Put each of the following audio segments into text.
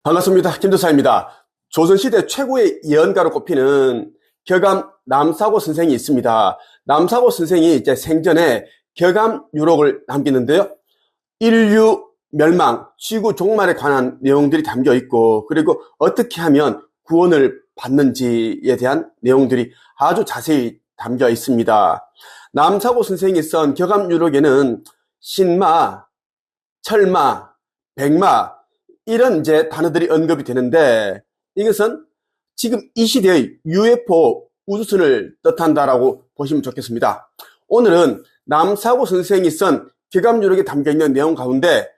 반갑습니다. 김도사입니다. 조선시대 최고의 예언가로 꼽히는 격암 남사고 선생이 있습니다. 남사고 선생이 이제 생전에 격암 유록을 남기는데요. 인류 멸망, 지구 종말에 관한 내용들이 담겨 있고, 그리고 어떻게 하면 구원을 받는지에 대한 내용들이 아주 자세히 담겨 있습니다. 남사고 선생이 쓴 격암 유록에는 신마, 철마, 백마, 이런 이제 단어들이 언급이 되는데, 이것은 지금 이 시대의 UFO 우주선을 뜻한다라고 보시면 좋겠습니다. 오늘은 남사고 선생이 쓴 격암유록에 담겨있는 내용 가운데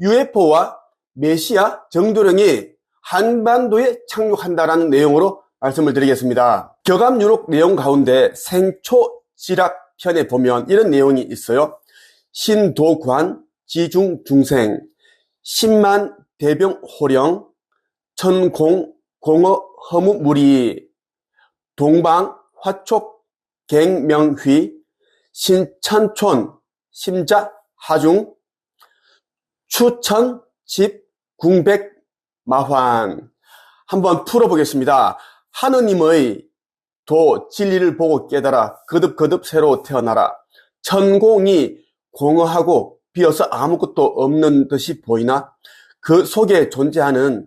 UFO와 메시아 정도령이 한반도에 착륙한다라는 내용으로 말씀을 드리겠습니다. 격암유록 내용 가운데 생초지락편에 보면 이런 내용이 있어요. 신도관 지중중생 10만 대병호령 천공 공어 허무무리 동방 화촉 갱명휘 신천촌 심자 하중 추천 집 궁백 마환. 한번 풀어보겠습니다. 하느님의 도 진리를 보고 깨달아 거듭거듭 새로 태어나라. 천공이 공허하고 비어서 아무것도 없는 듯이 보이나 그 속에 존재하는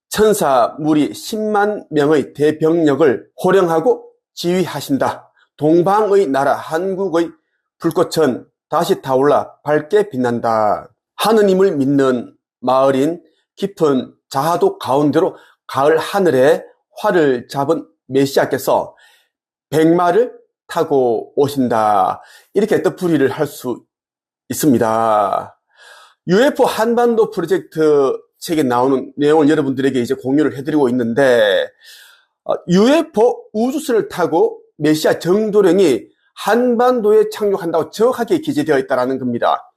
천사 무리 10만 명의 대병력을 호령하고 지휘하신다. 동방의 나라 한국의 불꽃은 다시 타올라 밝게 빛난다. 하느님을 믿는 마을인 깊은 자하도 가운데로 가을 하늘에 활을 잡은 메시아께서 백마를 타고 오신다. 이렇게 뜻풀이를 할 수 있습니다. UFO 한반도 프로젝트 책에 나오는 내용을 여러분들에게 이제 공유를 해드리고 있는데, UFO 우주선을 타고 메시아 정도령이 한반도에 착륙한다고 정확하게 기재되어 있다는 겁니다.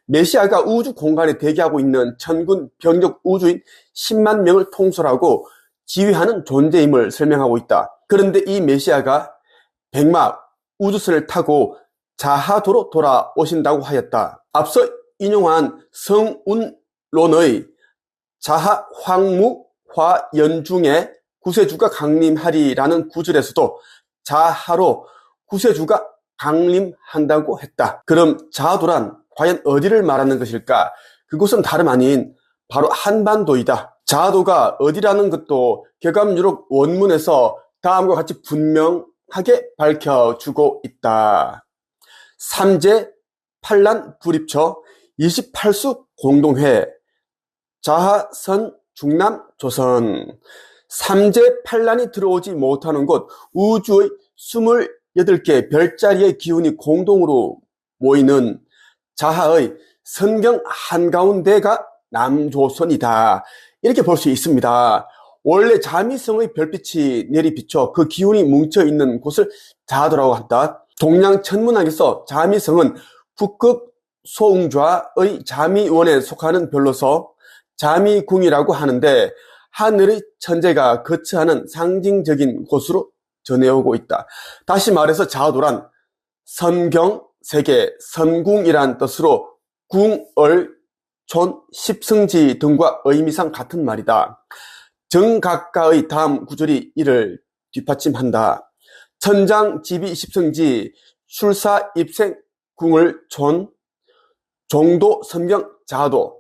메시아가 우주 공간에 대기하고 있는 천군 병력 우주인 10만 명을 통솔하고 지휘하는 존재임을 설명하고 있다. 그런데 이 메시아가 백마 우주선을 타고 자하도로 돌아오신다고 하였다. 앞서 인용한 성운론의 자하 황무 화연중에 구세주가 강림하리라는 구절에서도 자하로 구세주가 강림한다고 했다. 그럼 자하도란 과연 어디를 말하는 것일까? 그곳은 다름 아닌 바로 한반도이다. 자하도가 어디라는 것도 격암유록 원문에서 다음과 같이 분명하게 밝혀주고 있다. 삼재 팔란 불입처 28수 공동회 자하선 중남 조선. 삼재 팔란이 들어오지 못하는 곳 우주의 28개 별자리의 기운이 공동으로 모이는 자하의 선경 한가운데가 남조선이다. 이렇게 볼 수 있습니다. 원래 자미성의 별빛이 내리비쳐 그 기운이 뭉쳐있는 곳을 자하도라고 한다. 동양 천문학에서 자미성은 북극 소웅좌의 자미원에 속하는 별로서 자미궁이라고 하는데 하늘의 천재가 거처하는 상징적인 곳으로 전해오고 있다. 다시 말해서 자하도란 선경세계, 선궁이란 뜻으로 궁을 촌, 십성지 등과 의미상 같은 말이다. 정각가의 다음 구절이 이를 뒷받침한다. 천장, 지비, 십성지, 출사, 입생, 궁을 촌, 종도, 선경, 자하도.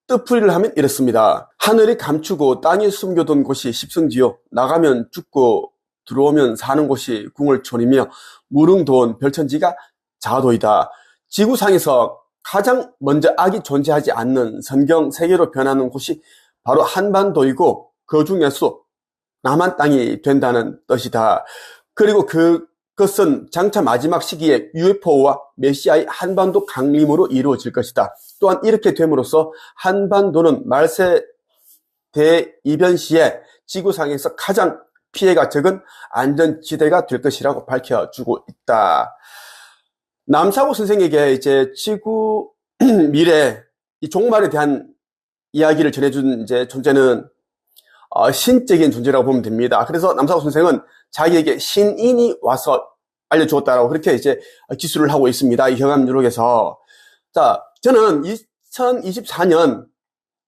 뜻풀이를 하면 이렇습니다. 하늘이 감추고 땅이 숨겨둔 곳이 십성지요. 나가면 죽고 들어오면 사는 곳이 궁을촌이며 무릉도원 별천지가 자하도이다. 지구상에서 가장 먼저 악이 존재하지 않는 선경 세계로 변하는 곳이 바로 한반도이고 그 중에서 남한 땅이 된다는 뜻이다. 그리고 그것은 장차 마지막 시기에 UFO와 메시아의 한반도 강림으로 이루어질 것이다. 또한 이렇게 됨으로써 한반도는 말세 대이변 시에 지구상에서 가장 피해가 적은 안전지대가 될 것이라고 밝혀주고 있다. 남사고 선생에게 이제 지구 미래 이 종말에 대한 이야기를 전해준 이제 존재는 신적인 존재라고 보면 됩니다. 그래서 남사고 선생은 자기에게 신인이 와서 알려주었다라고 그렇게 이제 기술을 하고 있습니다. 이 격암유록에서. 자, 저는 2024년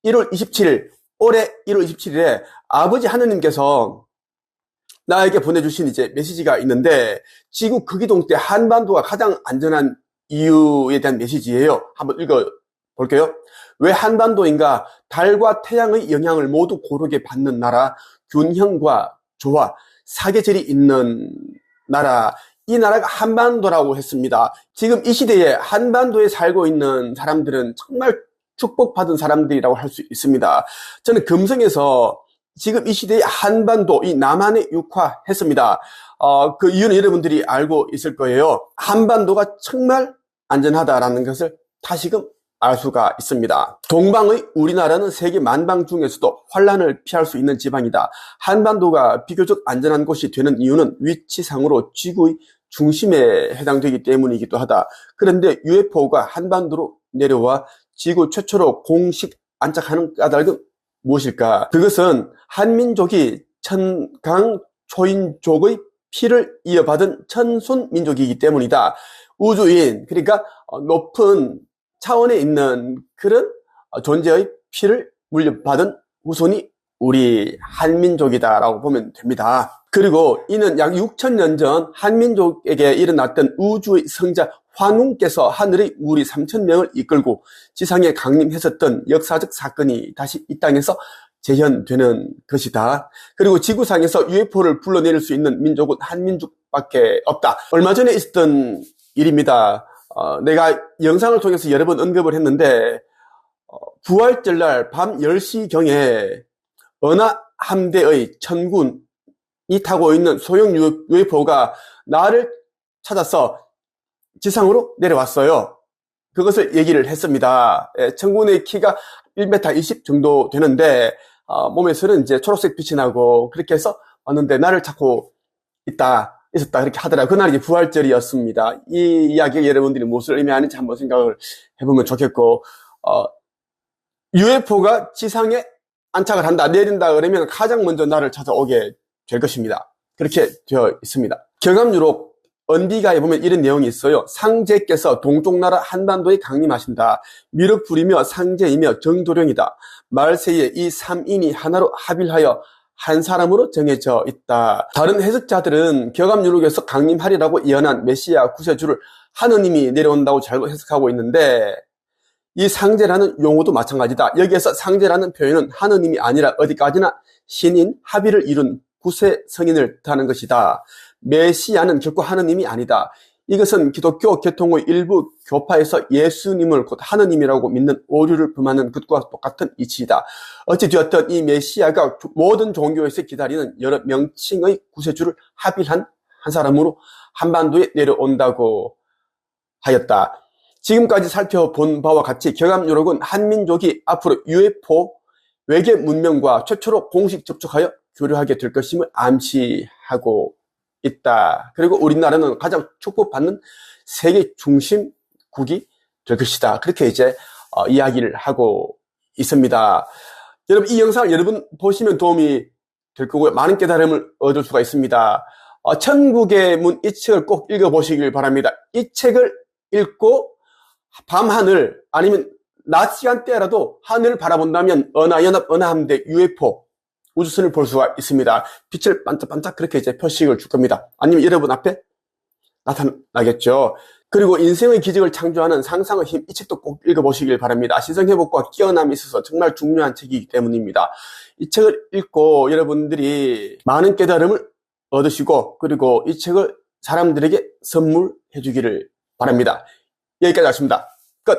1월 27일 올해 1월 27일에 아버지 하느님께서 나에게 보내주신 이제 메시지가 있는데, 지구 극이동 때 한반도가 가장 안전한 이유에 대한 메시지예요. 한번 읽어볼게요. 왜 한반도인가? 달과 태양의 영향을 모두 고르게 받는 나라, 균형과 조화, 사계절이 있는 나라, 이 나라가 한반도라고 했습니다. 지금 이 시대에 한반도에 살고 있는 사람들은 정말 축복받은 사람들이라고 할 수 있습니다. 저는 금성에서 지금 이 시대의 한반도, 이 남한에 육화했습니다. 그 이유는 여러분들이 알고 있을 거예요. 한반도가 정말 안전하다라는 것을 다시금 알 수가 있습니다. 동방의 우리나라는 세계 만방 중에서도 환란을 피할 수 있는 지방이다. 한반도가 비교적 안전한 곳이 되는 이유는 위치상으로 지구의 중심에 해당되기 때문이기도 하다. 그런데 UFO가 한반도로 내려와 지구 최초로 공식 안착하는 까닭은 무엇일까? 그것은 한민족이 천강초인족의 피를 이어받은 천손민족이기 때문이다. 우주인, 그러니까 높은 차원에 있는 그런 존재의 피를 물려받은 후손이 우리 한민족이다라고 보면 됩니다. 그리고 이는 약 6,000년 전 한민족에게 일어났던 우주의 성자 환웅께서 하늘의 무리 3,000명을 이끌고 지상에 강림했었던 역사적 사건이 다시 이 땅에서 재현되는 것이다. 그리고 지구상에서 UFO를 불러내릴 수 있는 민족은 한민족밖에 없다. 얼마 전에 있었던 일입니다. 내가 영상을 통해서 여러 번 언급을 했는데, 부활절날 밤 10시경에 은하 함대의 천군이 타고 있는 소형 UFO가 나를 찾아서 지상으로 내려왔어요. 그것을 얘기를 했습니다. 천군의 키가 1m 20 정도 되는데, 몸에서는 이제 초록색 빛이 나고, 그렇게 해서 왔는데, 나를 찾고 있었다, 그렇게 하더라. 그날 이제 부활절이었습니다. 이 이야기가 여러분들이 무엇을 의미하는지 한번 생각을 해보면 좋겠고, UFO가 지상에 안착을 한다, 내린다, 그러면 가장 먼저 나를 찾아오게 될 것입니다. 그렇게 되어 있습니다. 경암유록 언비가에 보면 이런 내용이 있어요. 상제께서 동쪽 나라 한반도에 강림하신다. 미륵불이며 상제이며 정도령이다. 말세에 이 3인이 하나로 합일하여 한 사람으로 정해져 있다. 다른 해석자들은 경암유록에서 강림하리라고 예언한 메시아 구세주를 하느님이 내려온다고 잘못 해석하고 있는데, 이 상제라는 용어도 마찬가지다. 여기에서 상제라는 표현은 하느님이 아니라 어디까지나 신인 합의를 이룬 구세 성인을 뜻하는 것이다. 메시아는 결코 하느님이 아니다. 이것은 기독교 계통의 일부 교파에서 예수님을 곧 하느님이라고 믿는 오류를 범하는 것과 똑같은 이치이다. 어찌되었든 이 메시아가 모든 종교에서 기다리는 여러 명칭의 구세주를 합일한 한 사람으로 한반도에 내려온다고 하였다. 지금까지 살펴본 바와 같이 경암유록은 한민족이 앞으로 UFO 외계 문명과 최초로 공식 접촉하여 교류하게 될 것임을 암시하고 있다. 그리고 우리나라는 가장 축복받는 세계 중심국이 될 것이다. 그렇게 이제 이야기를 하고 있습니다. 여러분, 이 영상을 여러분 보시면 도움이 될 거고요. 많은 깨달음을 얻을 수가 있습니다. 천국의 문, 이 책을 꼭 읽어보시길 바랍니다. 이 책을 읽고 밤하늘 아니면 낮 시간대라도 하늘을 바라본다면 은하연합, 은하함대, UFO 우주선을 볼 수가 있습니다. 빛을 반짝반짝 그렇게 이제 표식을 줄 겁니다. 아니면 여러분 앞에 나타나겠죠. 그리고 인생의 기적을 창조하는 상상의 힘, 이 책도 꼭 읽어보시길 바랍니다. 신성회복과 깨어남이 있어서 정말 중요한 책이기 때문입니다. 이 책을 읽고 여러분들이 많은 깨달음을 얻으시고, 그리고 이 책을 사람들에게 선물해 주기를 바랍니다. 여기까지 하겠습니다. 끝!